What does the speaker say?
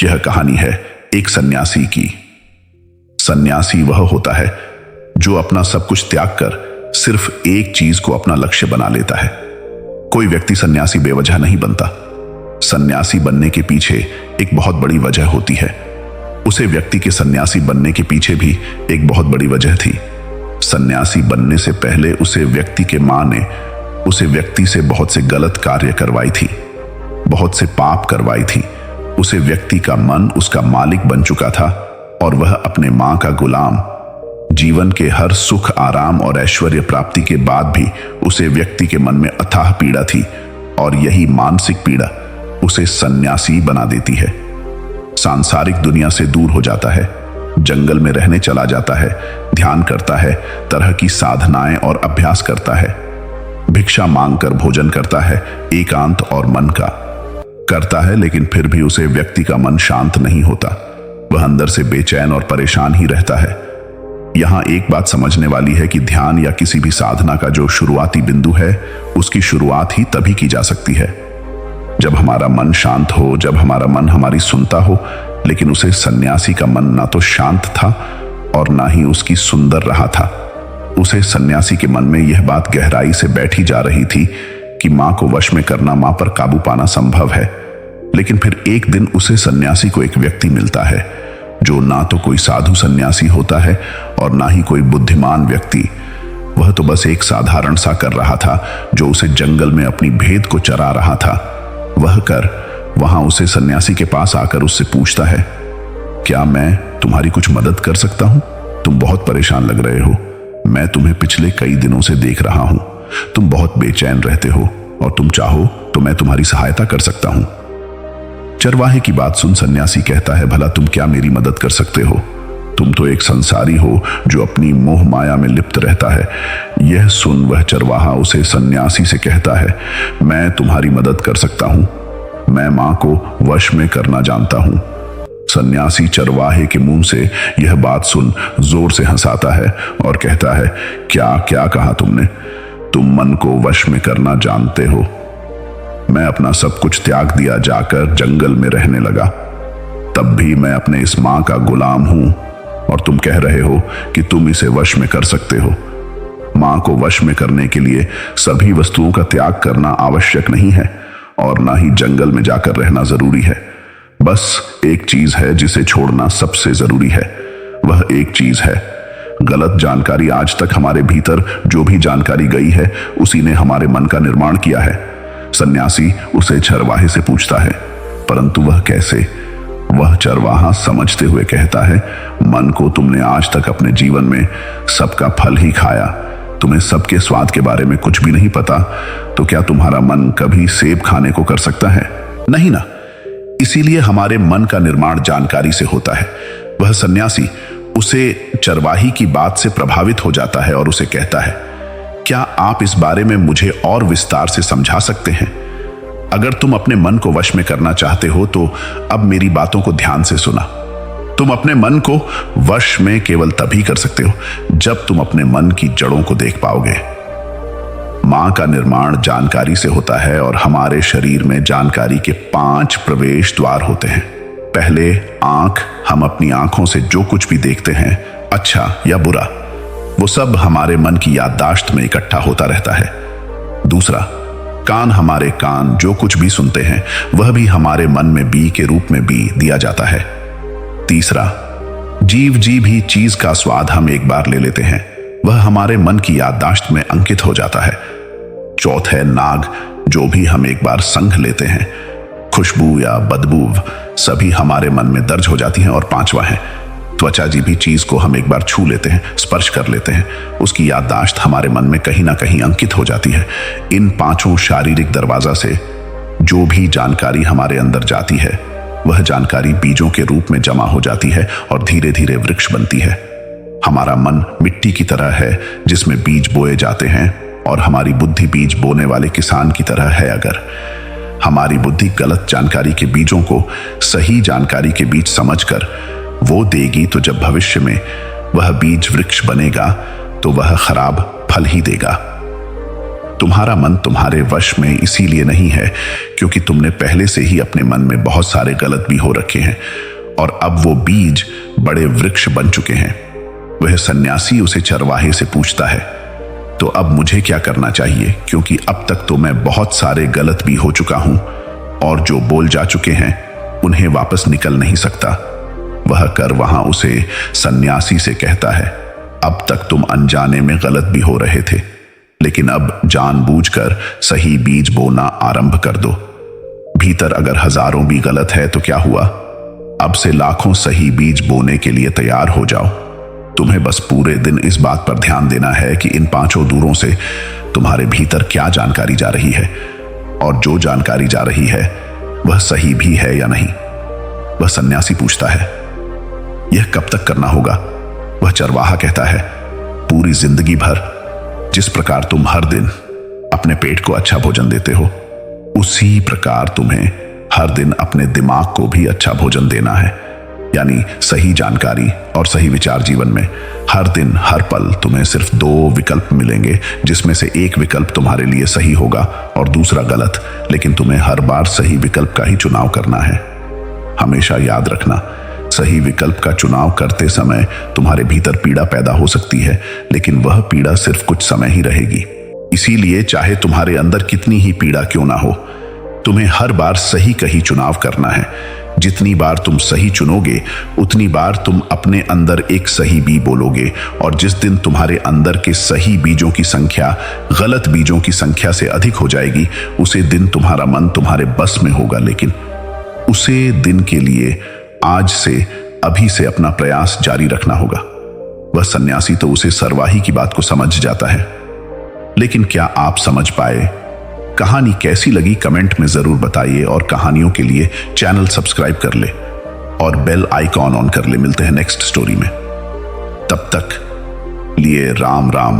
यह कहानी है एक सन्यासी की। सन्यासी वह होता है जो अपना सब कुछ त्याग कर सिर्फ एक चीज को अपना लक्ष्य बना लेता है। कोई व्यक्ति सन्यासी बेवजह नहीं बनता। सन्यासी बनने के पीछे एक बहुत बड़ी वजह होती है। उसे व्यक्ति के सन्यासी बनने के पीछे भी एक बहुत बड़ी वजह थी। सन्यासी बनने से पहले उसे व्यक्ति के मां ने उसे व्यक्ति से बहुत से गलत कार्य करवाई थी, बहुत से पाप करवाई थी। उसे व्यक्ति का मन उसका मालिक बन चुका था और वह अपने मां का गुलाम। जीवन के हर सुख, आराम और ऐश्वर्य प्राप्ति के बाद भी उसे व्यक्ति के मन में अथाह पीड़ा थी और यही मानसिक पीड़ा उसे सन्यासी बना देती है। सांसारिक दुनिया से दूर हो जाता है, जंगल में रहने चला जाता है, ध्यान करता है, तरह की साधनाएं और अभ्यास करता है, भिक्षा मांगकर भोजन करता है, एकांत और मन का करता है, लेकिन फिर भी उसे व्यक्ति का मन शांत नहीं होता। वह अंदर से बेचैन और परेशान ही रहता है। यहां एक बात समझने वाली है कि ध्यान या किसी भी साधना का जो शुरुआती बिंदु है, उसकी शुरुआत ही तभी की जा सकती है जब हमारा मन शांत हो, जब हमारा मन हमारी सुनता हो। लेकिन उसे सन्यासी का मन ना तो शांत था और ना ही उसकी सुंदर रहा था। उसे सन्यासी के मन में यह बात गहराई से बैठी जा रही थी कि मां को वश में करना, मां पर काबू पाना संभव है। लेकिन फिर एक दिन उसे सन्यासी को एक व्यक्ति मिलता है जो ना तो कोई साधु सन्यासी होता है और ना ही कोई बुद्धिमान व्यक्ति। वह तो बस एक साधारण सा कर रहा था जो उसे जंगल में अपनी भेद को चरा रहा था। वह कर वहां उसे सन्यासी के पास आकर उससे पूछता है, क्या मैं तुम्हारी कुछ मदद कर सकता हूं? तुम बहुत परेशान लग रहे हो। मैं तुम्हें पिछले कई दिनों से देख रहा हूं। तुम बहुत बेचैन रहते हो और तुम चाहो तो मैं तुम्हारी सहायता कर सकता हूं। चरवाहे की बात सुन सन्यासी कहता है, भला तुम क्या मेरी मदद कर सकते हो? तुम तो एक संसारी हो जो अपनी मोह माया में लिप्त रहता है। यह सुन वह चरवाहा उसे सन्यासी से कहता है, मैं तुम्हारी मदद कर सकता हूं। मैं मां को वश में करना जानता हूं। सन्यासी चरवाहे के मुंह से यह बात सुन जोर से हंसाता है और कहता है, क्या क्या कहा तुमने? तुम मन को वश में करना जानते हो? मैं अपना सब कुछ त्याग दिया, जाकर जंगल में रहने लगा। तब भी मैं अपने इस मां का गुलाम हूं और तुम कह रहे हो कि तुम इसे वश में कर सकते हो। मां को वश में करने के लिए सभी वस्तुओं का त्याग करना आवश्यक नहीं है और ना ही जंगल में जाकर रहना जरूरी है। बस एक चीज है जिसे छोड़ना सबसे जरूरी है। वह एक चीज है गलत जानकारी। आज तक हमारे भीतर जो भी जानकारी गई है उसी ने हमारे मन का निर्माण किया है। सन्यासी उसे चरवाहे से पूछता है, परंतु वह कैसे? वह चरवाहा समझते हुए कहता है, मन को तुमने आज तक अपने जीवन में सबका फल ही खाया। तुम्हें सबके स्वाद के बारे में कुछ भी नहीं पता, तो क्या तुम्हारा मन कभी सेब खाने को कर सकता है? नहीं ना। इसीलिए हमारे मन का निर्माण जानकारी से होता है। वह सन्यासी उसे चरवाही की बात से प्रभावित हो जाता है और उसे कहता है, क्या आप इस बारे में मुझे और विस्तार से समझा सकते हैं? अगर तुम अपने मन को वश में करना चाहते हो तो अब मेरी बातों को ध्यान से सुना। तुम अपने मन को वश में केवल तभी कर सकते हो जब तुम अपने मन की जड़ों को देख पाओगे। मां का निर्माण जानकारी से होता है और हमारे शरीर में जानकारी के 5 प्रवेश द्वार होते हैं। पहले आंख, हम अपनी आंखों से जो कुछ भी देखते हैं, अच्छा या बुरा, वो सब हमारे मन की याददाश्त में इकट्ठा होता रहता है। दूसरा, कान, हमारे कान जो कुछ भी सुनते हैं वह भी हमारे मन में बी के रूप में बी दिया जाता है। तीसरा, जीव भी चीज का स्वाद हम एक बार ले लेते हैं, वह हमारे मन की याददाश्त में अंकित हो जाता है। चौथे, नाग, जो भी हम एक बार संघ लेते हैं, खुशबू या बदबू सभी हमारे मन में दर्ज हो जाती हैं। और पांचवा है त्वचा, भी चीज को हम एक बार छू लेते हैं, स्पर्श कर लेते हैं, उसकी याददाश्त हमारे मन में कहीं ना कहीं अंकित हो जाती है। इन 5 शारीरिक दरवाजा से जो भी जानकारी हमारे अंदर जाती है वह जानकारी बीजों के रूप में जमा हो जाती है और धीरे धीरे वृक्ष बनती है। हमारा मन मिट्टी की तरह है जिसमें बीज बोए जाते हैं और हमारी बुद्धि बीज बोने वाले किसान की तरह है। अगर हमारी बुद्धि गलत जानकारी के बीजों को सही जानकारी के बीज समझकर वो देगी तो जब भविष्य में वह बीज वृक्ष बनेगा तो वह खराब फल ही देगा। तुम्हारा मन तुम्हारे वश में इसीलिए नहीं है क्योंकि तुमने पहले से ही अपने मन में बहुत सारे गलत भी हो रखे हैं और अब वो बीज बड़े वृक्ष बन चुके हैं। वह सन्यासी उसे चरवाहे से पूछता है, तो अब मुझे क्या करना चाहिए, क्योंकि अब तक तो मैं बहुत सारे गलत भी हो चुका हूं और जो बोल जा चुके हैं उन्हें वापस निकल नहीं सकता। वह कर वहां उसे सन्यासी से कहता है, अब तक तुम अनजाने में गलत भी हो रहे थे, लेकिन अब जानबूझकर सही बीज बोना आरंभ कर दो। भीतर अगर हजारों भी गलत है तो क्या हुआ, अब से लाखों सही बीज बोने के लिए तैयार हो जाओ। तुम्हें बस पूरे दिन इस बात पर ध्यान देना है कि इन 5 दूरों से तुम्हारे भीतर क्या जानकारी जा रही है और जो जानकारी जा रही है वह सही भी है या नहीं। वह सन्यासी पूछता है, यह कब तक करना होगा? वह चरवाहा कहता है, पूरी जिंदगी भर। जिस प्रकार तुम हर दिन अपने पेट को अच्छा भोजन देते हो, उसी प्रकार तुम्हें हर दिन अपने दिमाग को भी अच्छा भोजन देना है। यानी सही जानकारी और सही विचार। जीवन में हर दिन हर पल तुम्हें सिर्फ 2 विकल्प मिलेंगे, जिसमें से एक विकल्प तुम्हारे लिए सही होगा और दूसरा गलत, लेकिन तुम्हें हर बार सही विकल्प का ही चुनाव करना है। हमेशा याद रखना, सही विकल्प का चुनाव करते समय तुम्हारे भीतर पीड़ा पैदा हो सकती है, लेकिन वह पीड़ा सिर्फ कुछ समय ही रहेगी। इसीलिए चाहे तुम्हारे अंदर कितनी ही पीड़ा क्यों ना हो, तुम्हें हर बार सही का ही चुनाव करना है। जितनी बार तुम सही चुनोगे उतनी बार तुम अपने अंदर एक सही बी बोलोगे, और जिस दिन तुम्हारे अंदर के सही बीजों की संख्या गलत बीजों की संख्या से अधिक हो जाएगी, उसे दिन तुम्हारा मन तुम्हारे बस में होगा। लेकिन उसे दिन के लिए आज से, अभी से अपना प्रयास जारी रखना होगा। वह सन्यासी तो उसे सरवाही की बात को समझ जाता है, लेकिन क्या आप समझ पाए? कहानी कैसी लगी कमेंट में जरूर बताइए, और कहानियों के लिए चैनल सब्सक्राइब कर ले और बेल आइकॉन ऑन कर ले। मिलते हैं नेक्स्ट स्टोरी में, तब तक लिए राम राम।